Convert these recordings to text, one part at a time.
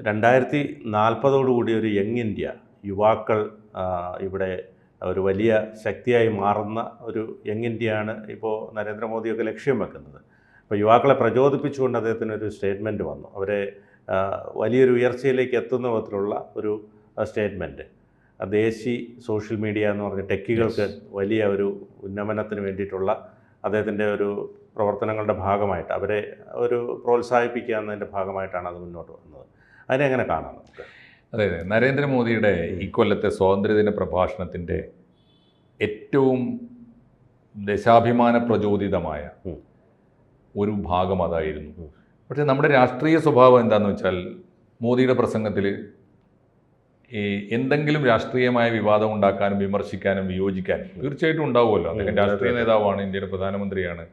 2040 ഒരു young India, യുവാക്കൾ ഇവിടെ ഒരു വലിയ ശക്തിയായി മാറുന്ന ഒരു യങ് ഇന്ത്യയാണ് ഇപ്പോൾ നരേന്ദ്രമോദിയൊക്കെ ലക്ഷ്യം വെക്കുന്നത്. അപ്പോൾ യുവാക്കളെ പ്രചോദിപ്പിച്ചുകൊണ്ട് അദ്ദേഹത്തിനൊരു സ്റ്റേറ്റ്മെൻറ്റ് വന്നു. അവരെ വലിയൊരു ഉയർച്ചയിലേക്ക് എത്തുന്ന വിധത്തിലുള്ള ഒരു സ്റ്റേറ്റ്മെൻറ്റ്. ദേശി സോഷ്യൽ മീഡിയ എന്ന് പറഞ്ഞ ടെക്കികൾക്ക് വലിയ ഒരു ഉന്നമനത്തിന് വേണ്ടിയിട്ടുള്ള അദ്ദേഹത്തിൻ്റെ ഒരു പ്രവർത്തനങ്ങളുടെ ഭാഗമായിട്ട് അവരെ ഒരു പ്രോത്സാഹിപ്പിക്കുക എന്നതിൻ്റെ ഭാഗമായിട്ടാണ് അത് മുന്നോട്ട് വന്നത്. അതിനെങ്ങനെ കാണാം നമുക്ക്? അതെ, നരേന്ദ്രമോദിയുടെ ഈ കൊല്ലത്തെ സ്വാതന്ത്ര്യദിന പ്രഭാഷണത്തിൻ്റെ ഏറ്റവും ദേശാഭിമാന പ്രചോദിതമായ ഒരു ഭാഗം അതായിരുന്നു. പക്ഷേ നമ്മുടെ രാഷ്ട്രീയ സ്വഭാവം എന്താണെന്ന് വെച്ചാൽ, മോദിയുടെ പ്രസംഗത്തിൽ ഈ എന്തെങ്കിലും രാഷ്ട്രീയമായ വിവാദം ഉണ്ടാക്കാനും വിമർശിക്കാനും വിയോജിക്കാനും തീർച്ചയായിട്ടും ഉണ്ടാവുമല്ലോ. അദ്ദേഹം രാഷ്ട്രീയ നേതാവാണ്, ഇന്ത്യയുടെ പ്രധാനമന്ത്രിയാണ്.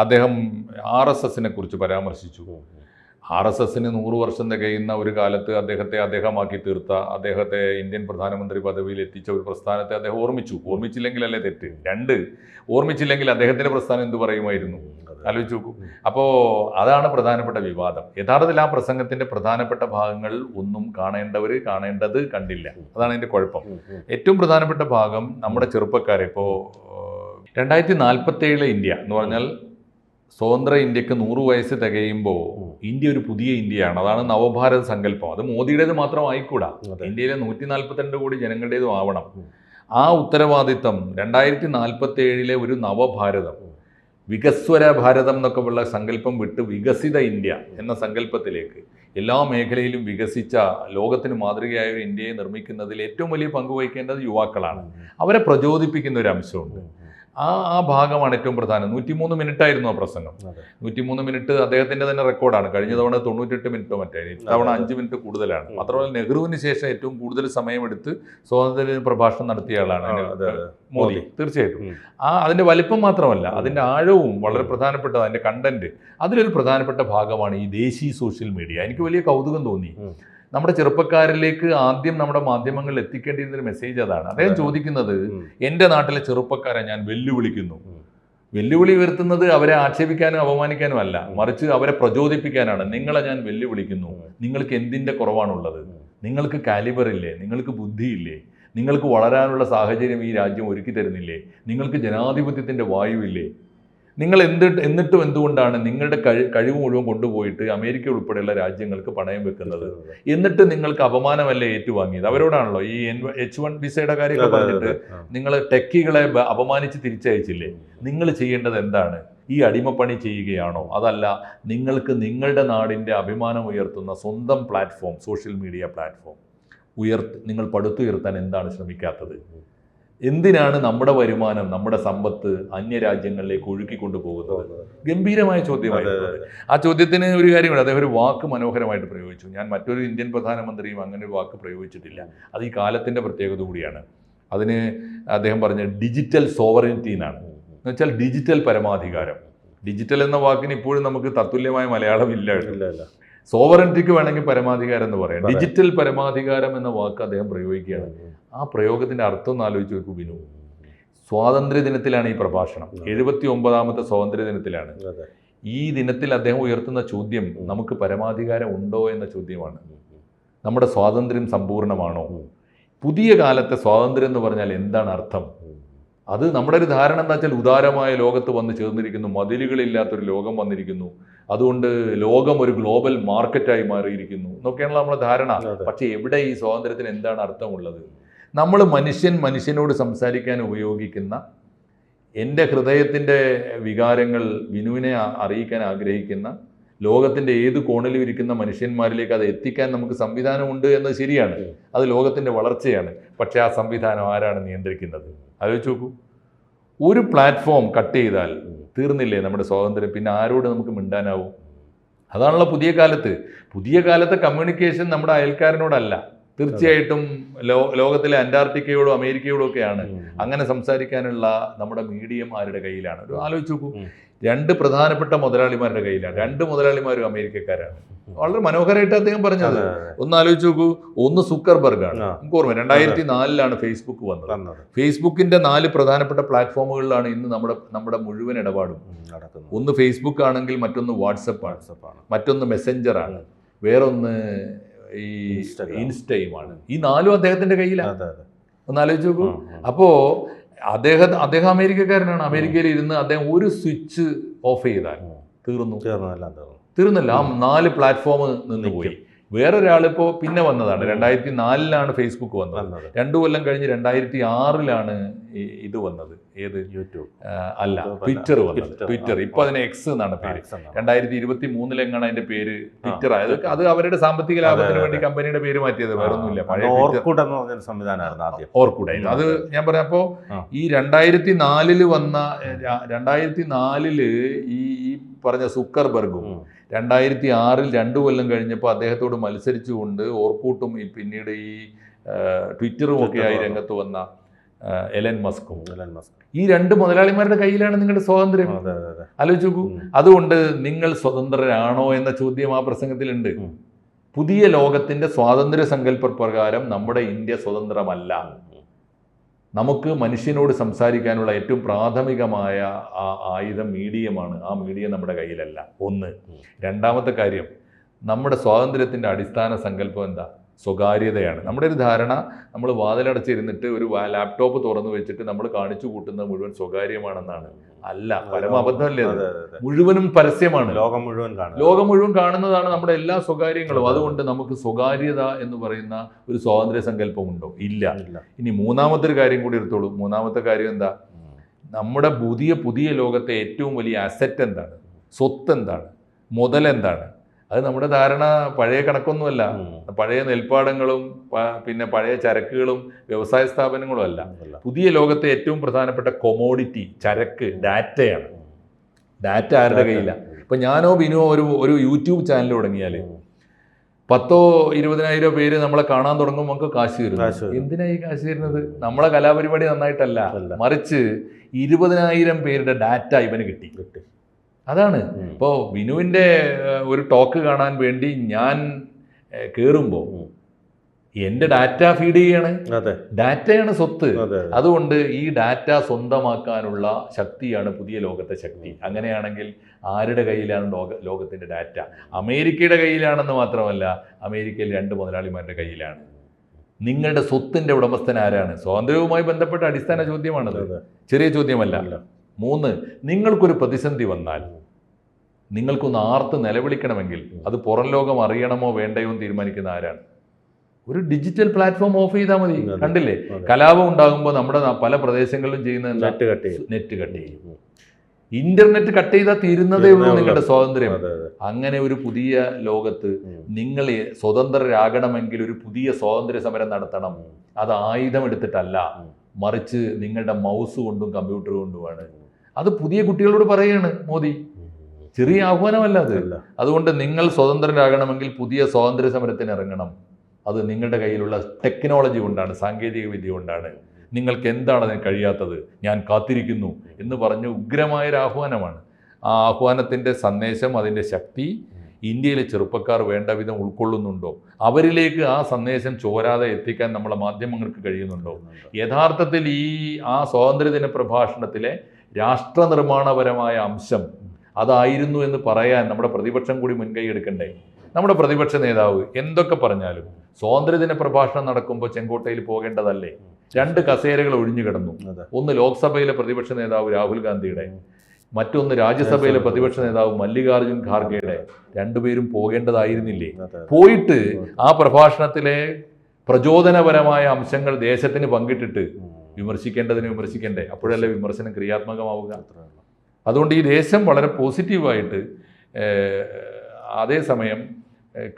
അദ്ദേഹം RSSനെ കുറിച്ച് പരാമർശിച്ചു. RSSന് 100 വർഷം തികയുന്ന ഒരു കാലത്ത് അദ്ദേഹമാക്കി തീർത്ത, അദ്ദേഹത്തെ ഇന്ത്യൻ പ്രധാനമന്ത്രി പദവിയിൽ എത്തിച്ച ഒരു പ്രസ്ഥാനത്തെ അദ്ദേഹം ഓർമ്മിച്ചില്ലെങ്കിലല്ലേ തെറ്റ്? 2, ഓർമ്മിച്ചില്ലെങ്കിൽ അദ്ദേഹത്തിൻ്റെ പ്രസ്ഥാനം എന്ത് പറയുമായിരുന്നു? ആലോചിച്ച് നോക്കൂ. അപ്പോൾ അതാണ് പ്രധാനപ്പെട്ട വിവാദം. യഥാർത്ഥത്തിൽ ആ പ്രസംഗത്തിൻ്റെ പ്രധാനപ്പെട്ട ഭാഗങ്ങൾ ഒന്നും കാണേണ്ടത് കണ്ടില്ല. അതാണ് അതിൻ്റെ കുഴപ്പം. ഏറ്റവും പ്രധാനപ്പെട്ട ഭാഗം നമ്മുടെ ചെറുപ്പക്കാരെ, ഇപ്പോൾ 2047 ഇന്ത്യ എന്ന് പറഞ്ഞാൽ സ്വതന്ത്ര ഇന്ത്യക്ക് 100 വയസ്സ് തികയുമ്പോൾ ഇന്ത്യ ഒരു പുതിയ ഇന്ത്യയാണ്. അതാണ് നവഭാരത സങ്കല്പം. അത് മോദിയുടേത് മാത്രം ആയിക്കൂടാ, ഇന്ത്യയിലെ 142 കോടി ജനങ്ങളുടേതും ആവണം. ആ ഉത്തരവാദിത്തം 2047 ഒരു നവഭാരതം, വികസ്വര ഭാരതം എന്നൊക്കെ ഉള്ള സങ്കല്പം വിട്ട് വികസിത ഇന്ത്യ എന്ന സങ്കല്പത്തിലേക്ക് എല്ലാ മേഖലയിലും വികസിച്ച ലോകത്തിന് മാതൃകയായ ഒരു ഇന്ത്യയെ നിർമ്മിക്കുന്നതിൽ ഏറ്റവും വലിയ പങ്ക് വഹിക്കേണ്ടത് യുവാക്കളാണ്. അവരെ പ്രചോദിപ്പിക്കുന്ന ഒരു അംശമുണ്ട്. ആ ഭാഗമാണ് ഏറ്റവും പ്രധാനം. 103 മിനിറ്റായിരുന്നു ആ പ്രസംഗം. 103 മിനിറ്റ് അദ്ദേഹത്തിൻ്റെ തന്നെ റെക്കോർഡാണ്. കഴിഞ്ഞ തവണ 98 മിനിറ്റോ മറ്റായിരുന്നു. ഇത്തവണ 5 മിനിറ്റ് കൂടുതലാണ്. മാത്രമല്ല നെഹ്റുവിന് ശേഷം ഏറ്റവും കൂടുതൽ സമയമെടുത്ത് സ്വാതന്ത്ര്യദിന പ്രഭാഷണം നടത്തിയ ആളാണ് മോദി. തീർച്ചയായിട്ടും അതിൻ്റെ വലിപ്പം മാത്രമല്ല, അതിൻ്റെ ആഴവും വളരെ പ്രധാനപ്പെട്ടത്, അതിൻ്റെ കണ്ടന്റ്. അതിലൊരു പ്രധാനപ്പെട്ട ഭാഗമാണ് ഈ ദേശീയ സോഷ്യൽ മീഡിയ. എനിക്ക് വലിയ കൗതുകം തോന്നി. നമ്മുടെ ചെറുപ്പക്കാരിലേക്ക് ആദ്യം നമ്മുടെ മാധ്യമങ്ങളിൽ എത്തിക്കേണ്ടിയിരുന്നൊരു മെസ്സേജ് അതാണ്. അദ്ദേഹം ചോദിക്കുന്നത്, എൻ്റെ നാട്ടിലെ ചെറുപ്പക്കാരെ ഞാൻ വെല്ലുവിളിക്കുന്നു. വെല്ലുവിളി ഉയർത്തുന്നത് അവരെ ആക്ഷേപിക്കാനും അപമാനിക്കാനും അല്ല, മറിച്ച് അവരെ പ്രചോദിപ്പിക്കാനാണ്. നിങ്ങളെ ഞാൻ വെല്ലുവിളിക്കുന്നു. നിങ്ങൾക്ക് എന്തിൻ്റെ കുറവാണുള്ളത്? നിങ്ങൾക്ക് കാലിബർ ഇല്ലേ? നിങ്ങൾക്ക് ബുദ്ധിയില്ലേ? നിങ്ങൾക്ക് വളരാനുള്ള സാഹചര്യം ഈ രാജ്യം ഒരുക്കി തരുന്നില്ലേ? നിങ്ങൾക്ക് ജനാധിപത്യത്തിൻ്റെ വായുവില്ലേ? നിങ്ങൾ എന്നിട്ടും എന്തുകൊണ്ടാണ് നിങ്ങളുടെ കഴിവ് മുഴുവൻ കൊണ്ടുപോയിട്ട് അമേരിക്ക ഉൾപ്പെടെയുള്ള രാജ്യങ്ങൾക്ക് പണയം വെക്കുന്നത്? എന്നിട്ട് നിങ്ങൾക്ക് അപമാനമല്ലേ ഏറ്റുവാങ്ങിയത്? അവരോടാണല്ലോ ഈ H1 വിസയുടെ കാര്യമൊക്കെ പറഞ്ഞിട്ട് നിങ്ങൾ ടെക്കികളെ അപമാനിച്ച് തിരിച്ചയച്ചില്ലേ? നിങ്ങൾ ചെയ്യേണ്ടത് എന്താണ്? ഈ അടിമപ്പണി ചെയ്യുകയാണോ? അതല്ല, നിങ്ങൾക്ക് നിങ്ങളുടെ നാടിൻ്റെ അഭിമാനം ഉയർത്തുന്ന സ്വന്തം പ്ലാറ്റ്ഫോം, സോഷ്യൽ മീഡിയ പ്ലാറ്റ്ഫോം നിങ്ങൾ പടുത്തുയർത്താൻ എന്താണ് ശ്രമിക്കാത്തത്? എന്തിനാണ് നമ്മുടെ വരുമാനം, നമ്മുടെ സമ്പത്ത് അന്യരാജ്യങ്ങളിലേക്ക് ഒഴുക്കിക്കൊണ്ടു പോകുന്നത്? ഗംഭീരമായ ചോദ്യമായിരുന്നു. ആ ചോദ്യത്തിന് ഒരു കാര്യമുണ്ട്. അദ്ദേഹം ഒരു വാക്ക് മനോഹരമായിട്ട് പ്രയോഗിച്ചു. ഞാൻ മറ്റൊരു ഇന്ത്യൻ പ്രധാനമന്ത്രിയും അങ്ങനെ ഒരു വാക്ക് പ്രയോഗിച്ചിട്ടില്ല. അത് ഈ കാലത്തിൻ്റെ പ്രത്യേകത കൂടിയാണ്. അതിന് അദ്ദേഹം പറഞ്ഞ ഡിജിറ്റൽ സോവറിനിറ്റി എന്നാണ്. എന്ന് വെച്ചാൽ ഡിജിറ്റൽ പരമാധികാരം. ഡിജിറ്റൽ എന്ന വാക്കിന് ഇപ്പോഴും നമുക്ക് തത്തുല്യമായ മലയാളം ഇല്ല. സോവറിനിറ്റിക്ക് വേണമെങ്കിൽ പരമാധികാരം എന്ന് പറയാം. ഡിജിറ്റൽ പരമാധികാരം എന്ന വാക്ക് അദ്ദേഹം പ്രയോഗിക്കുകയാണ്. ആ പ്രയോഗത്തിൻ്റെ അർത്ഥം ഒന്ന് ആലോചിച്ച് നോക്കൂ ബിനു. സ്വാതന്ത്ര്യ ദിനത്തിലാണ് ഈ പ്രഭാഷണം. 79ാമത്തെ സ്വാതന്ത്ര്യ ദിനത്തിലാണ്. ഈ ദിനത്തിൽ അദ്ദേഹം ഉയർത്തുന്ന ചോദ്യം നമുക്ക് പരമാധികാരം ഉണ്ടോ എന്ന ചോദ്യമാണ്. നമ്മുടെ സ്വാതന്ത്ര്യം സമ്പൂർണ്ണമാണോ? പുതിയ കാലത്തെ സ്വാതന്ത്ര്യം എന്ന് പറഞ്ഞാൽ എന്താണ് അർത്ഥം? അത് നമ്മുടെ ഒരു ധാരണ എന്താ വെച്ചാൽ, ഉദാരമായ ലോകത്ത് വന്ന് ചേർന്നിരിക്കുന്നു, മതിലുകളില്ലാത്തൊരു ലോകം വന്നിരിക്കുന്നു, അതുകൊണ്ട് ലോകം ഒരു ഗ്ലോബൽ മാർക്കറ്റായി മാറിയിരിക്കുന്നു എന്നൊക്കെയാണല്ലോ നമ്മുടെ ധാരണ. പക്ഷേ എവിടെ ഈ സ്വാതന്ത്ര്യത്തിന് എന്താണ് അർത്ഥമുള്ളത്? നമ്മൾ മനുഷ്യനോട് സംസാരിക്കാൻ ഉപയോഗിക്കുന്ന, എൻ്റെ ഹൃദയത്തിൻ്റെ വികാരങ്ങൾ ബിനുവിനെ അറിയിക്കാൻ ആഗ്രഹിക്കുന്ന, ലോകത്തിൻ്റെ ഏത് കോണിലും ഇരിക്കുന്ന മനുഷ്യന്മാരിലേക്ക് അത് എത്തിക്കാൻ നമുക്ക് സംവിധാനമുണ്ട് എന്നത് ശരിയാണ്. അത് ലോകത്തിൻ്റെ വളർച്ചയാണ്. പക്ഷേ ആ സംവിധാനം ആരാണ് നിയന്ത്രിക്കുന്നത്? ആലോചിച്ച് നോക്കൂ. ഒരു പ്ലാറ്റ്ഫോം കട്ട് ചെയ്താൽ തീർന്നില്ലേ നമ്മുടെ സ്വാതന്ത്ര്യം? പിന്നെ ആരോട് നമുക്ക് മിണ്ടാനാവും? അതാണല്ലോ പുതിയ കാലത്തെ കമ്മ്യൂണിക്കേഷൻ നമ്മുടെ അയൽക്കാരനോടല്ല, തീർച്ചയായിട്ടും ലോകത്തിലെ അന്റാർട്ടിക്കയോടും അമേരിക്കയോടും ഒക്കെയാണ്. അങ്ങനെ സംസാരിക്കാനുള്ള നമ്മുടെ മീഡിയം ആരുടെ കയ്യിലാണ്? ഒരു ആലോചിച്ച് നോക്കൂ. 2 പ്രധാനപ്പെട്ട മുതലാളിമാരുടെ കയ്യിലാണ്. 2 മുതലാളിമാരും അമേരിക്കക്കാരാണ്. വളരെ മനോഹരമായിട്ട് അദ്ദേഹം പറഞ്ഞത്. ഒന്ന് ആലോചിച്ച് നോക്കൂ. ഒന്ന് സുക്കർബർഗാണ്. നമുക്ക് ഓർമ്മ 2004 ഫേസ്ബുക്ക് വന്നത്. ഫേസ്ബുക്കിന്റെ 4 പ്രധാനപ്പെട്ട പ്ലാറ്റ്ഫോമുകളിലാണ് ഇന്ന് നമ്മുടെ മുഴുവൻ ഇടപാടും നടക്കുന്നത്. ഒന്ന് ഫേസ്ബുക്ക് ആണെങ്കിൽ മറ്റൊന്ന് വാട്സപ്പ് ആണ്, മറ്റൊന്ന് മെസ്സഞ്ചർ ആണ്, വേറൊന്ന് ഈ Instagram. ഇൻസ്റ്റയുമാണ്. ഈ 4 അദ്ദേഹത്തിന്റെ കയ്യിലാണ്. അതെ അതെ. ഒന്ന് ആലോചിച്ച് നോക്കൂ. അപ്പോൾ അദ്ദേഹം അമേരിക്കക്കാരനാണ്. അമേരിക്കയിൽ ഇരുന്ന് അദ്ദേഹം ഒരു സ്വിച്ച് ഓഫ് ചെയ്താൽ തീർന്നല്ല. ആ 4 പ്ലാറ്റ്ഫോം നിന്ന് പോയി. വേറൊരാളിപ്പോൾ പിന്നെ വന്നതാണ്. 2004 ഫേസ്ബുക്ക് വന്നത്. 2 കൊല്ലം കഴിഞ്ഞ് 2006 ഇത് വന്നത്. ഏത്? യൂട്യൂബ് അല്ല, ട്വിറ്റർ വന്നത്. ട്വിറ്റർ ഇപ്പൊ അതിന് എക്സ് എന്നാണ് പേര്. 2023 അതിന്റെ പേര് ട്വിറ്റർ ആയത്. അത് അവരുടെ സാമ്പത്തിക ലാഭത്തിന് വേണ്ടി കമ്പനിയുടെ പേര് മാറ്റിയത്, വേറൊന്നുമില്ല. പഴയ ഓർക്കൂടായിരുന്നു. അത് ഞാൻ പറയാം. അപ്പോ ഈ 2004 വന്ന 2004 ഈ പറഞ്ഞ സുക്കർബർഗും 2006 2 കൊല്ലം കഴിഞ്ഞപ്പോൾ അദ്ദേഹത്തോട് മത്സരിച്ചുകൊണ്ട് ഓർക്കൂട്ടും പിന്നീട് ഈ ട്വിറ്ററും ഒക്കെ ആയി രംഗത്ത് വന്ന എലൻ മസ്കും ഈ 2 മുതലാളിമാരുടെ കയ്യിലാണ് നിങ്ങളുടെ സ്വാതന്ത്ര്യം. ആലോചിച്ച് നോക്കൂ. അതുകൊണ്ട് നിങ്ങൾ സ്വതന്ത്രരാണോ എന്ന ചോദ്യം ആ പ്രസംഗത്തിലുണ്ട്. പുതിയ ലോകത്തിന്റെ സ്വാതന്ത്ര്യ സങ്കല്പ പ്രകാരം നമ്മുടെ ഇന്ത്യ സ്വതന്ത്രമല്ല. നമുക്ക് മനുഷ്യനോട് സംസാരിക്കാനുള്ള ഏറ്റവും പ്രാഥമികമായ ആ ആയുധം മീഡിയമാണ്. ആ മീഡിയം നമ്മുടെ കയ്യിലല്ല. ഒന്ന്. രണ്ടാമത്തെ കാര്യം, നമ്മുടെ സ്വാതന്ത്ര്യത്തിൻ്റെ അടിസ്ഥാന സങ്കല്പം എന്താ? സ്വകാര്യതയാണ്. നമ്മുടെ ഒരു ധാരണ, നമ്മൾ വാതിലടച്ചിരുന്നിട്ട് ഒരു ലാപ്ടോപ്പ് തുറന്നു വെച്ചിട്ട് നമ്മൾ കാണിച്ചു കൂട്ടുന്നത് മുഴുവൻ സ്വകാര്യമാണെന്നാണ്. അല്ല, പരമ അബദ്ധമല്ലേ അത്? മുഴുവനും പരസ്യമാണ്. ലോകം മുഴുവൻ കാണുന്നതാണ് നമ്മുടെ എല്ലാ സ്വകാര്യങ്ങളും. അതുകൊണ്ട് നമുക്ക് സ്വകാര്യത എന്ന് പറയുന്ന ഒരു സ്വാതന്ത്ര്യ സങ്കല്പമുണ്ടോ? ഇല്ല. ഇനി മൂന്നാമത്തെ ഒരു കാര്യം കൂടി എടുത്തോളൂ. മൂന്നാമത്തെ കാര്യം എന്താ? നമ്മുടെ പുതിയ ലോകത്തെ ഏറ്റവും വലിയ അസറ്റ് എന്താണ്? സ്വത്ത് എന്താണ്? മുതലെന്താണ്? അത് നമ്മുടെ ധാരണ പഴയ കണക്കൊന്നുമല്ല. പഴയ നെൽപ്പാടങ്ങളും പിന്നെ പഴയ ചരക്കുകളും വ്യവസായ സ്ഥാപനങ്ങളും അല്ല. പുതിയ ലോകത്തെ ഏറ്റവും പ്രധാനപ്പെട്ട കൊമോഡിറ്റി, ചരക്ക്, ഡാറ്റയാണ്. ഡാറ്റ ആരുടെ കയ്യിലാണ്? ഇപ്പം ഞാനോ ബിനുവോ ഒരു യൂട്യൂബ് ചാനൽ തുടങ്ങിയാൽ 10,000-20,000 പേര് നമ്മളെ കാണാൻ തുടങ്ങുമ്പോൾ നമുക്ക് കാശ് തരുന്നു. എന്തിനാ ഈ കാശ് തരുന്നത്? നമ്മളെ കലാപരിപാടി നന്നായിട്ടല്ല, മറിച്ച് 20,000 പേരുടെ ഡാറ്റ ഇവന് കിട്ടി. അതാണ്. ഇപ്പോൾ ബിനുവിൻ്റെ ഒരു ടോക്ക് കാണാൻ വേണ്ടി ഞാൻ കയറുമ്പോൾ എൻ്റെ ഡാറ്റ ഫീഡ് ചെയ്യാണ്. ഡാറ്റയാണ് സ്വത്ത്. അതുകൊണ്ട് ഈ ഡാറ്റ സ്വന്തമാക്കാനുള്ള ശക്തിയാണ് പുതിയ ലോകത്തെ ശക്തി. അങ്ങനെയാണെങ്കിൽ ആരുടെ കയ്യിലാണ് ലോകത്തിൻ്റെ ഡാറ്റ? അമേരിക്കയുടെ കയ്യിലാണെന്ന് മാത്രമല്ല, അമേരിക്കയിൽ 2 മുതലാളിമാരുടെ കയ്യിലാണ്. നിങ്ങളുടെ സ്വത്തിൻ്റെ ഉടമസ്ഥൻ ആരാണ്? സ്വാതന്ത്ര്യവുമായി ബന്ധപ്പെട്ട അടിസ്ഥാന ചോദ്യമാണത്, ചെറിയ ചോദ്യമല്ല. 3, നിങ്ങൾക്കൊരു പ്രതിസന്ധി വന്നാൽ നിങ്ങൾക്കൊന്ന് ആർത്ത് നിലവിളിക്കണമെങ്കിൽ അത് പുറം ലോകം അറിയണമോ വേണ്ടയോ എന്ന് തീരുമാനിക്കുന്ന ആരാണ്? ഒരു ഡിജിറ്റൽ പ്ലാറ്റ്ഫോം ഓഫ് ചെയ്താൽ മതി. കണ്ടില്ലേ, കലാപം ഉണ്ടാകുമ്പോൾ നമ്മുടെ പല പ്രദേശങ്ങളിലും ചെയ്യുന്ന നെറ്റ് കട്ട് ചെയ്യും. ഇന്റർനെറ്റ് കട്ട് ചെയ്താൽ തീരുന്നതേ ഉള്ളൂ നിങ്ങളുടെ സ്വാതന്ത്ര്യം. അങ്ങനെ ഒരു പുതിയ ലോകത്ത് നിങ്ങൾ സ്വതന്ത്രരാകണമെങ്കിൽ ഒരു പുതിയ സ്വാതന്ത്ര്യ സമരം നടത്തണം. അത് ആയുധം എടുത്തിട്ടല്ല, മറിച്ച് നിങ്ങളുടെ മൗസ് കൊണ്ടും കമ്പ്യൂട്ടർ കൊണ്ടുമാണ്. അത് പുതിയ കുട്ടികളോട് പറയുകയാണ് മോദി. ചെറിയ ആഹ്വാനമല്ല അത്. അതുകൊണ്ട് നിങ്ങൾ സ്വതന്ത്രരാകണമെങ്കിൽ പുതിയ സ്വാതന്ത്ര്യ സമരത്തിന് ഇറങ്ങണം. അത് നിങ്ങളുടെ കയ്യിലുള്ള ടെക്നോളജി കൊണ്ടാണ്, സാങ്കേതിക വിദ്യ കൊണ്ടാണ്. നിങ്ങൾക്ക് എന്താണ് അതിന് കഴിയാത്തത്? ഞാൻ കാത്തിരിക്കുന്നു എന്ന് പറഞ്ഞ് ഉഗ്രമായൊരു ആഹ്വാനമാണ്. ആ ആഹ്വാനത്തിൻ്റെ സന്ദേശം, അതിൻ്റെ ശക്തി ഇന്ത്യയിലെ ചെറുപ്പക്കാർ വേണ്ട വിധം ഉൾക്കൊള്ളുന്നുണ്ടോ? അവരിലേക്ക് ആ സന്ദേശം ചോരാതെ എത്തിക്കാൻ നമ്മളെ മാധ്യമങ്ങൾക്ക് കഴിയുന്നുണ്ടോ? യഥാർത്ഥത്തിൽ ആ സ്വാതന്ത്ര്യദിന പ്രഭാഷണത്തിലെ രാഷ്ട്രനിർമ്മാണപരമായ അംശം അതായിരുന്നു എന്ന് പറയാൻ നമ്മുടെ പ്രതിപക്ഷം കൂടി മുൻകൈ എടുക്കണ്ടേ? നമ്മുടെ പ്രതിപക്ഷ നേതാവ് എന്തൊക്കെ പറഞ്ഞാലും സ്വാതന്ത്ര്യദിന പ്രഭാഷണം നടക്കുമ്പോൾ ചെങ്കോട്ടയിൽ പോകേണ്ടതല്ലേ? 2 കസേരകൾ ഒഴിഞ്ഞു കിടന്നു. ഒന്ന് ലോക്സഭയിലെ പ്രതിപക്ഷ നേതാവ് രാഹുൽ ഗാന്ധിയുടെ, മറ്റൊന്ന് രാജ്യസഭയിലെ പ്രതിപക്ഷ നേതാവ് മല്ലികാർജുൻ ഖാർഗെയുടെ. 2 പേരും പോകേണ്ടതായിരുന്നില്ലേ? പോയിട്ട് ആ പ്രഭാഷണത്തിലെ പ്രചോദനപരമായ അംശങ്ങൾ ദേശത്തിന് പങ്കിട്ടിട്ട് വിമർശിക്കേണ്ടതിന് വിമർശിക്കണ്ടേ? അപ്പോഴല്ലേ വിമർശനം ക്രിയാത്മകമാവുക. അതുകൊണ്ട് ഈ ദേശം വളരെ പോസിറ്റീവായിട്ട് അതേസമയം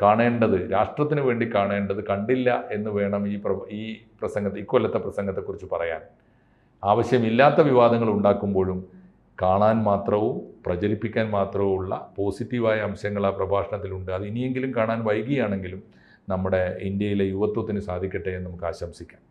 കാണേണ്ടത്, രാഷ്ട്രത്തിന് വേണ്ടി കാണേണ്ടത് കണ്ടില്ല എന്ന് വേണം ഈ ഇക്കൊല്ലത്തെ പ്രസംഗത്തെക്കുറിച്ച് പറയാൻ. ആവശ്യമില്ലാത്ത വിവാദങ്ങൾ ഉണ്ടാക്കുമ്പോഴും കാണാൻ മാത്രവും പ്രചരിപ്പിക്കാൻ മാത്രവും ഉള്ള പോസിറ്റീവായ അംശങ്ങൾ ആ പ്രഭാഷണത്തിലുണ്ട്. അത് ഇനിയെങ്കിലും കാണാൻ വൈകിയാണെങ്കിലും നമ്മുടെ ഇന്ത്യയിലെ യുവത്വത്തിന് സാധിക്കട്ടെ എന്ന് നമുക്ക് ആശംസിക്കാം.